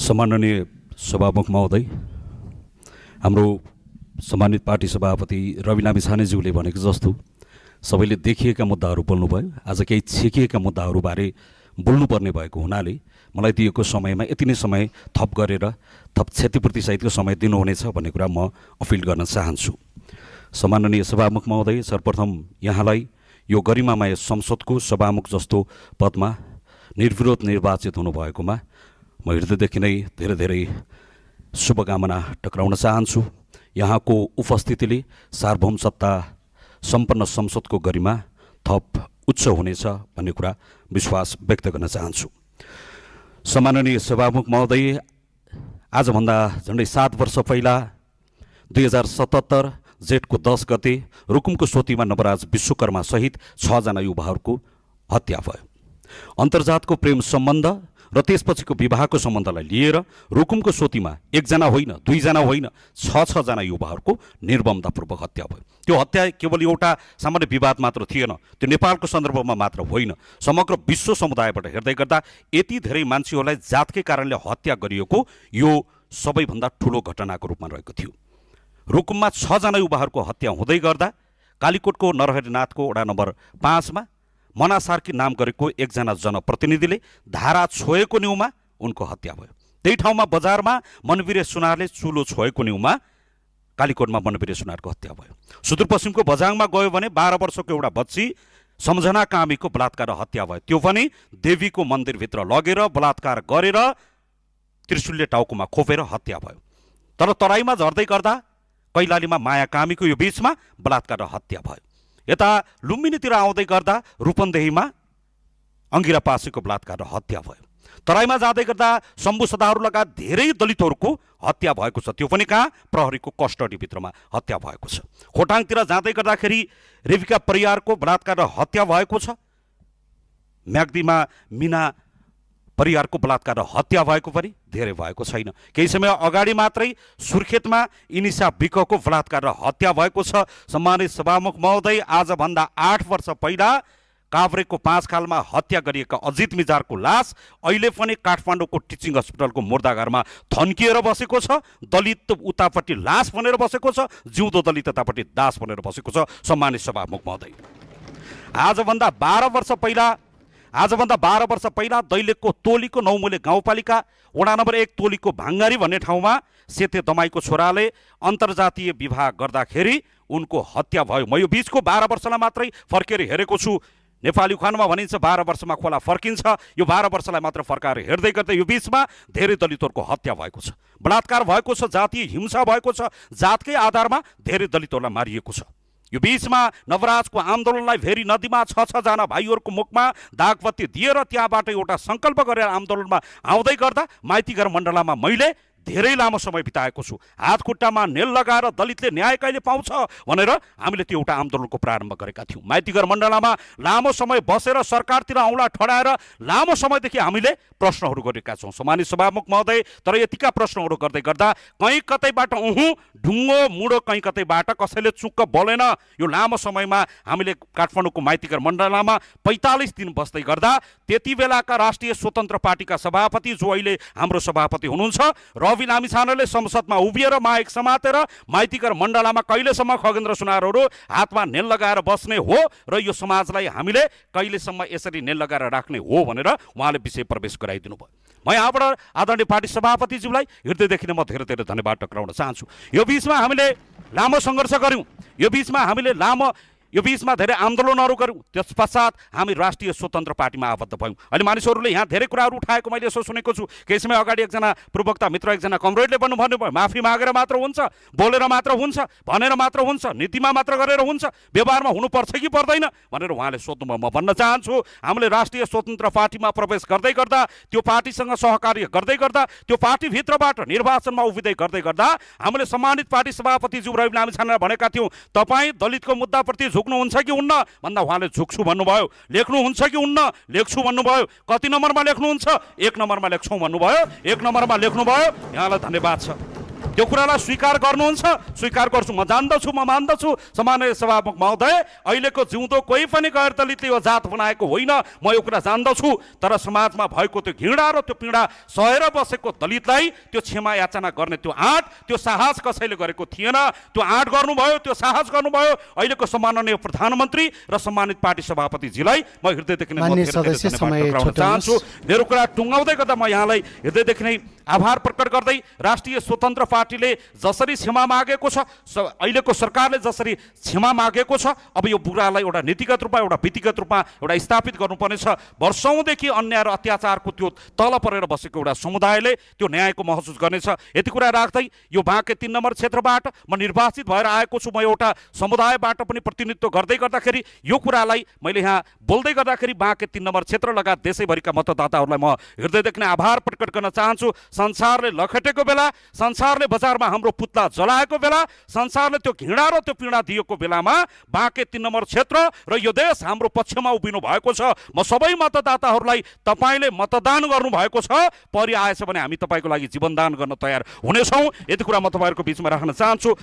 सम्माननीय सभामुख महोदय, हाम्रो सम्मानित पार्टी सभापति रवि लामिछानेज्यूले भनेको जस्तो सबैले देखिएका मुद्दाहरू बोल्नुभयो। आज केही छेकिएका मुद्दाहरूबारे बोल्नुपर्ने भएको हुनाले मलाई दिएको समयमा यति नै समय थप गरेर थप क्षतिपूर्ति सहितको समय दिनुहुनेछ भन्ने कुरा म अपिल गर्न चाहन्छु। सम्माननीय सभामुख महोदय, सर्वप्रथम यहाँलाई यो गरिमामय संसदको सभामुख जस्तो पदमा निर्विरोध निर्वाचित हुनुभएकोमा म हृदयदेखि नै धेरै धेरै शुभकामना टक्राउन चाहन्छु। यहाँको उपस्थितिले सार्वभौम सत्ता सम्पन्न संसदको गरिमा थप उच्च हुनेछ भन्ने कुरा विश्वास व्यक्त गर्न चाहन्छु। सम्माननीय सभामुख महोदय, आजभन्दा झन्डै 7 वर्ष पहिला 2077 जेठको 10 गते रुकुमको सोतीमा नवराज विश्वकर्मा सहित 6 जना युवाहरूको हत्या भयो। अन्तर्जातको प्रेम सम्बन्ध र त्यसपछिको विवाहको सम्बन्धलाई लिएर रुकुमको सोतीमा 1 जना होइन, 2 जना होइन, 6 जना युवाहरूको निर्ममतापूर्वक हत्या भयो। त्यो हत्या केवल एउटा सामान्य विवाद मात्र थिएन, त्यो नेपालको सन्दर्भमा मात्र होइन, समग्र विश्व समुदायबाट हेर्दै गर्दा यति धेरै मान्छेहरूलाई जातकै कारणले हत्या गरिएको यो सबैभन्दा ठुलो घटनाको रूपमा रहेको थियो। रुकुममा 6 जना युवाहरूको हत्या हुँदै गर्दा कालीकोटको नरहरिनाथको वडा नम्बर 5 मा मना सार्की नाम गरेको 1 जना जनप्रतिनिधिले धारा छोएको न्युमा उनको हत्या भयो। त्यही ठाउँमा बजारमा मनवीर सुनारले चुलो छोएको न्युमा कालीकोटमा मनवीर सुनारको हत्या भयो। सुदूरपश्चिमको बझाङमा गयो भने 12 वर्षको एउटा बच्ची सम्झना कामीको बलात्कार हत्या भयो। त्यो पनि देवीको मन्दिरभित्र लगेर बलात्कार गरेर त्रिशूलले टाउकोमा खोपेर हत्या भयो। तर तराईमा झर्दै गर्दा कैलालीमा माया कामीको यो बीचमा बलात्कार हत्या भयो। यता लुम्बिनीतिर आउँदै गर्दा रूपन्देहीमा अङ्गिरा पासीको बलात्कार हत्या भयो। तराईमा जाँदै गर्दा शम्भु सदाहरू लगायत धेरै दलितहरूको हत्या भएको छ, त्यो पनि कहाँ? प्रहरीको कस्टडीभित्रमा हत्या भएको छ। खोटाङतिर जाँदै गर्दाखेरि रेविका परियारको बलात्कार हत्या भएको छ। म्याग्दीमा मिना परियारको बलात्कार हत्या भएको पनि धेरै भएको छैन। केही समय अगाडि मात्रै सुर्खेतमा इनिसा विकको बलात्कार हत्या भएको छ। सम्मानित सभामुख महोदय, आजभन्दा 8 वर्ष पहिला काभ्रेको 5 खालमा हत्या गरिएका अजित मिजारको लास अहिले पनि काठमाडौँको टिचिङ हस्पिटलको मुर्दाघरमा थन्किएर बसेको छ। दलित उतापट्टि लास बनेर बसेको छ, जिउँदो दलित यतापट्टि दास बनेर बसेको छ। सम्मानित सभामुख महोदय, आजभन्दा 12 वर्ष पहिला दैलेखको तोलीको नौमुले गाउँपालिका वडा नम्बर 1 तोलीको भाङ्गारी भन्ने ठाउँमा सेते दमाईको छोराले अन्तर्जातीय विवाह गर्दाखेरि उनको हत्या भयो। म यो बीचको 12 वर्षलाई मात्रै फर्केर हेरेको छु। नेपाली उखानमा भनिन्छ 12 वर्षमा खोला फर्किन्छ। यो 12 वर्षलाई मात्र फर्काएर हेर्दै गर्दै यो बीचमा धेरै दलितहरूको हत्या भएको छ, बलात्कार भएको छ, जातीय हिंसा भएको छ, जातकै आधारमा धेरै दलितहरूलाई मारिएको छ। यो बीचमा नवराजको आन्दोलनलाई भेरी नदीमा 6 जना भाइहरूको मुखमा दागबत्ती दिएर त्यहाँबाट एउटा सङ्कल्प गरेर आन्दोलनमा आउँदै गर्दा माइतीघर मण्डलामा मैले धेरै लामो समय बिताएको छु। हात खुट्टामा नेल लगाएर दलितले न्याय कहिले पाउँछ भनेर हामीले त्यो एउटा आन्दोलनको प्रारम्भ गरेका थियौँ। माइतीघर मण्डलामा लामो समय बसेर सरकारतिर औँला ठडाएर लामो समयदेखि हामीले प्रश्नहरू गरेका छौँ। सम्मानित सभामुख महोदय, तर यतिका प्रश्नहरू गर्दै गर्दा कहीँ कतैबाट ढुङ्गो मुडो कहीँ कतैबाट कसैले चुक्क बोलेन। यो लामो समयमा हामीले काठमाडौँको माइतीघर मण्डलामा 45 दिन बस्दै गर्दा त्यति बेलाका राष्ट्रिय स्वतन्त्र पार्टीका सभापति जो अहिले हाम्रो सभापति हुनुहुन्छ रवि लामिछानेले संसदमा उभिएर माइक समातेर माइतीघर मण्डलामा कहिलेसम्म खगेन्द्र सुनारहरू हातमा नेल लगाएर बस्ने हो र यो समाजलाई हामीले कहिलेसम्म यसरी नेल लगाएर राख्ने हो भनेर उहाँले विषय प्रवेश गराइदिनु भयो। म यहाँबाट आदरणीय पार्टी सभापतिज्यूलाई हृदयदेखि नै म धेरै धेरै धन्यवाद टक्राउन चाहन्छु। यो बीचमा हामीले लामो सङ्घर्ष गऱ्यौँ, यो बीचमा धेरै आन्दोलनहरू गऱ्यौँ। त्यस पश्चात हामी राष्ट्रिय स्वतन्त्र पार्टीमा आबद्ध भयौँ। अहिले मानिसहरूले यहाँ धेरै कुराहरू उठाएको मैले यसो सुनेको छु। केही समय अगाडि एकजना प्रवक्ता मित्र, एकजना कमरेडले भन्नुभयो माफी मागेर मात्र हुन्छ, बोलेर मात्र हुन्छ, भनेर मात्र हुन्छ, नीतिमा मात्र गरेर हुन्छ, व्यवहारमा हुनुपर्छ कि पर्दैन भनेर उहाँले सोध्नुभयो। म भन्न चाहन्छु, हामीले राष्ट्रिय स्वतन्त्र पार्टीमा प्रवेश गर्दै गर्दा, त्यो पार्टीसँग सहकार्य गर्दै गर्दा, त्यो पार्टीभित्रबाट निर्वाचनमा उभिँदै गर्दै गर्दा हामीले सम्मानित पार्टी सभापतिज्यू रवि लामिछानेलाई भनेका थियौँ, तपाईँ दलितको मुद्दाप्रति झुक्नुहुन्छ कि हुन्न भन्दा उहाँले झुक्छु भन्नुभयो। लेख्नुहुन्छ कि हुन्न? लेख्छु भन्नुभयो। कति नम्बरमा लेख्नुहुन्छ? 1 नम्बरमा लेख्छौँ भन्नुभयो। 1 नम्बरमा लेख्नुभयो। यहाँलाई धन्यवाद छ। त्यो कुरालाई स्वीकार गर्नुहुन्छ? स्वीकार गर्छु, म जान्दछु, म मान्दछु सम्माननीय सभामुख महोदय, अहिलेको जिउँदो कोही पनि गैर दलितले यो जात बनाएको होइन, म यो कुरा जान्दछु। तर समाजमा भएको त्यो घृणा र त्यो पीडा सहेर बसेको दलितलाई त्यो क्षमा याचना गर्ने त्यो आँट, त्यो साहस कसैले गरेको थिएन। त्यो आँट गर्नुभयो, त्यो साहस गर्नुभयो अहिलेको सम्माननीय प्रधानमन्त्री र सम्मानित पार्टी सभापतिजीलाई म हृदयदेखि नै चाहन्छु। मेरो कुरा टुङ्गाउँदै गर्दा म यहाँलाई हृदयदेखि नै आभार प्रकट गर्दै राष्ट्रिय स्वतन्त्र पार्टीले जसरी क्षमा मागेको छ, अहिलेको सरकारले जसरी क्षमा मागेको छ, अब यो बुरालाई एउटा नीतिगत रूपमा, एउटा विधिगत रूपमा एउटा स्थापित गर्नुपर्नेछ। वर्षौँदेखि अन्याय र अत्याचारको त्यो तल परेर बसेको एउटा समुदायले त्यो न्यायको महसुस गर्नेछ। यति कुरा राख्दै यो बाँके 3 नम्बर क्षेत्रबाट म निर्वाचित भएर आएको छु। म एउटा समुदायबाट पनि प्रतिनिधित्व गर्दै गर्दाखेरि यो कुरालाई मैले यहाँ बोल्दै गर्दाखेरि बाँके 3 नम्बर क्षेत्र लगायत देशैभरिका मतदाताहरूलाई म हृदयदेखि नै आभार प्रकट गर्न चाहन्छु। संसारले लखेटेको बेला, संसारले बजारमा हाम्रो पुतला जलाएको बेला, संसारले त्यो घृणा र त्यो पीडा दिएको बेलामा बाँके 3 नम्बर क्षेत्र र यो देश हाम्रो पक्षमा उभिनु भएको छ। म सबै मतदाताहरूलाई तपाईँले मतदान गर्नुभएको छ, परि आएछ भने हामी तपाईँको लागि जीवनदान गर्न तयार हुनेछौँ। यति कुरा म तपाईँहरूको बिचमा राख्न चाहन्छु।